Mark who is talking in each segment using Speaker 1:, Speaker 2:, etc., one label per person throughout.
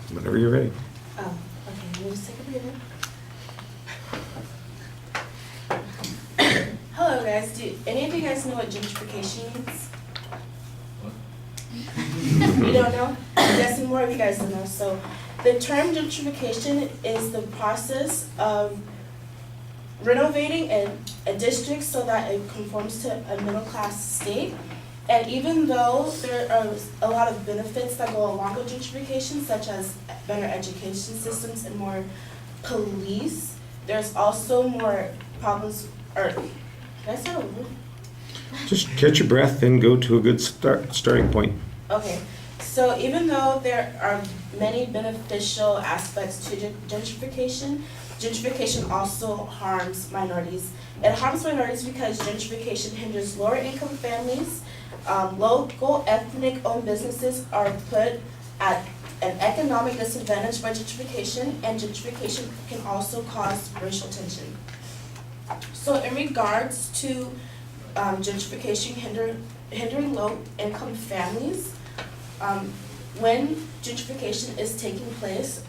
Speaker 1: Whenever you're ready.
Speaker 2: Oh, okay, let me just take a breather. Hello guys, do any of you guys know what gentrification means? You don't know? I'm guessing more of you guys don't know. So the term gentrification is the process of renovating a district so that it conforms to a middle-class state. And even though there are a lot of benefits that go along with gentrification, such as better education systems and more police, there's also more problems, or, can I start over?
Speaker 1: Just catch your breath and go to a good starting point.
Speaker 2: Okay, so even though there are many beneficial aspects to gentrification, gentrification also harms minorities. It harms minorities because gentrification hinders lower income families. Local ethnic-owned businesses are put at an economic disadvantage by gentrification, and gentrification can also cause racial tension. So in regards to gentrification hindering low-income families, when gentrification is taking place,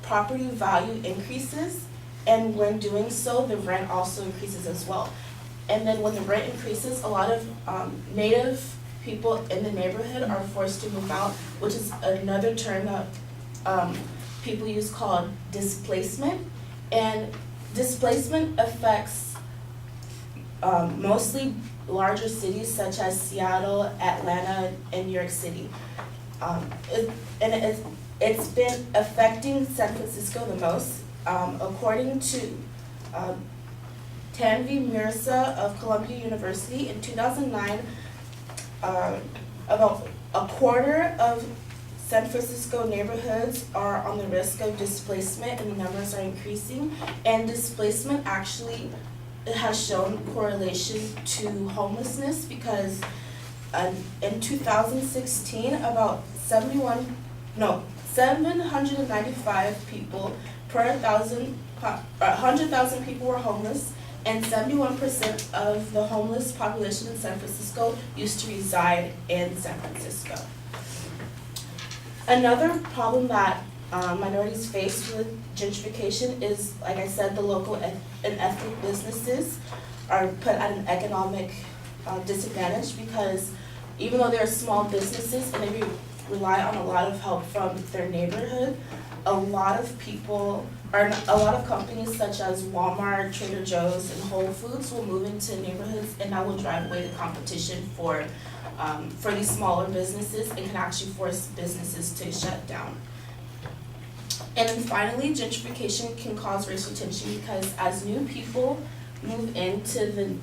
Speaker 2: property value increases, and when doing so, the rent also increases as well. And then when the rent increases, a lot of Native people in the neighborhood are forced to move out, which is another term that people use called displacement. And displacement affects mostly larger cities such as Seattle, Atlanta, and New York City. It's been affecting San Francisco the most. According to Tanvi Mirza of Columbia University, in 2009, about a quarter of San Francisco neighborhoods are on the risk of displacement, and the numbers are increasing. And displacement actually has shown correlation to homelessness because in 2016, about 795 people per 100,000 people were homeless, and 71% of the homeless population in San Francisco used to reside in San Francisco. Another problem that minorities face with gentrification is, like I said, the local and ethnic businesses are put at an economic disadvantage because even though they're small businesses and they rely on a lot of help from their neighborhood, a lot of people, or a lot of companies such as Walmart, Trader Joe's, and Whole Foods will move into neighborhoods, and that will drive away the competition for these smaller businesses and can actually force businesses to shut down. And then finally, gentrification can cause racial tension because as new people move into the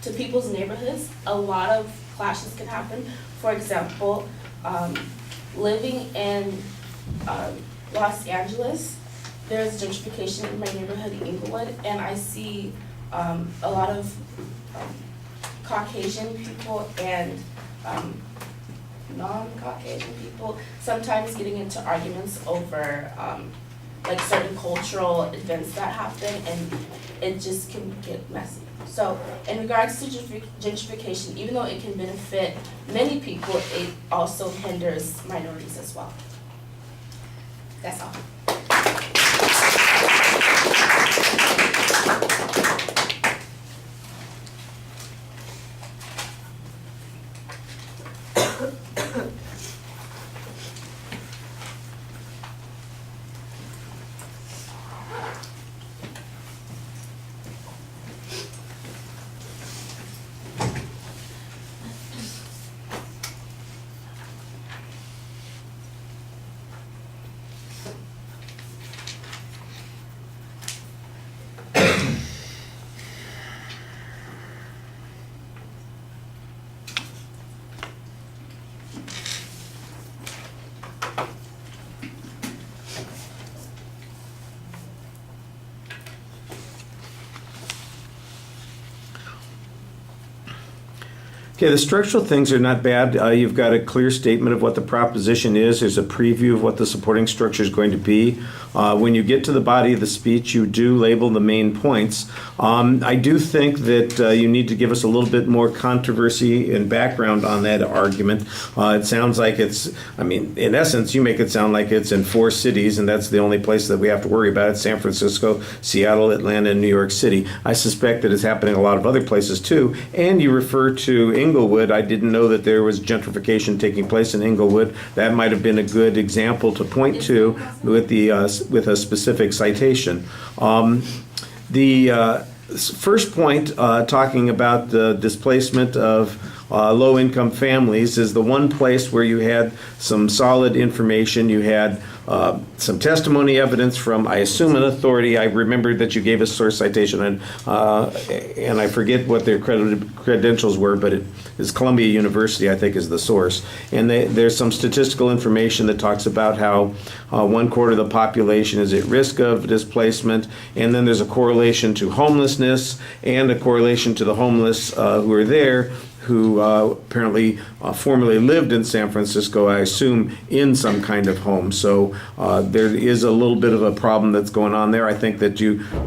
Speaker 2: to people's neighborhoods, a lot of clashes can happen. For example, living in Los Angeles, there's gentrification in my neighborhood, Inglewood, and I see a lot of Caucasian people and non-Caucasian people sometimes getting into arguments over like certain cultural events that happen, and it just can get messy. So in regards to gentrification, even though it can benefit many people, it also hinders minorities as well. That's all.
Speaker 1: Okay, the structural things are not bad. You've got a clear statement of what the proposition is. There's a preview of what the supporting structure is going to be. When you get to the body of the speech, you do label the main points. I do think that you need to give us a little bit more controversy and background on that argument. It sounds like in essence, you make it sound like it's in 4 cities, and that's the only place that we have to worry about. It's San Francisco, Seattle, Atlanta, and New York City. I suspect that it's happening in a lot of other places too. And you refer to Inglewood. I didn't know that there was gentrification taking place in Inglewood. That might have been a good example to point to with a specific citation. The first point, talking about the displacement of low-income families, is the one place where you had some solid information. You had some testimony evidence from, I assume, an authority. I remembered that you gave a source citation, and I forget what their credentials were, but it is Columbia University, I think, is the source. And there's some statistical information that talks about how 1/4 of the population is at risk of displacement, and then there's a correlation to homelessness and a correlation to the homeless who are there, who apparently formerly lived in San Francisco, I assume, in some kind of home. So there is a little bit of a problem that's going on there. I think that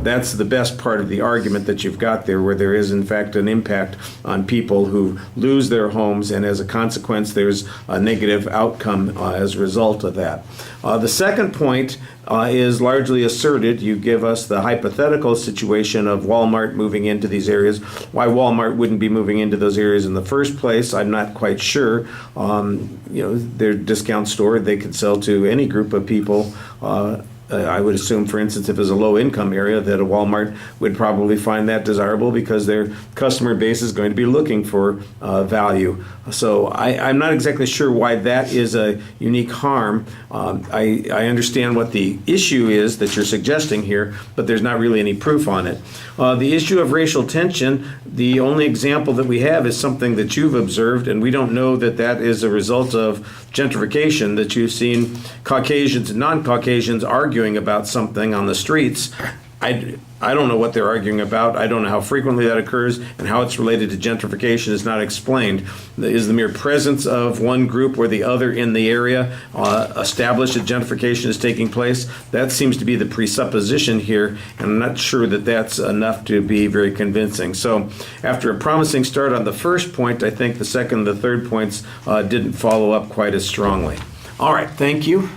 Speaker 1: that's the best part of the argument that you've got there, where there is, in fact, an impact on people who lose their homes, and as a consequence, there's a negative outcome as a result of that. The second point is largely asserted. You give us the hypothetical situation of Walmart moving into these areas. Why Walmart wouldn't be moving into those areas in the first place, I'm not quite sure. They're a discount store. They could sell to any group of people. I would assume, for instance, if it's a low-income area, that a Walmart would probably find that desirable because their customer base is going to be looking for value. So I'm not exactly sure why that is a unique harm. I understand what the issue is that you're suggesting here, but there's not really any proof on it. The issue of racial tension, the only example that we have is something that you've observed, and we don't know that that is a result of gentrification, that you've seen Caucasians and non-Caucasians arguing about something on the streets. I don't know what they're arguing about. I don't know how frequently that occurs, and how it's related to gentrification is not explained. Is the mere presence of one group or the other in the area established that gentrification is taking place? That seems to be the presupposition here, and I'm not sure that that's enough to be very convincing. So after a promising start on the first point, I think the second and the third points didn't follow up quite as strongly. All right, thank you.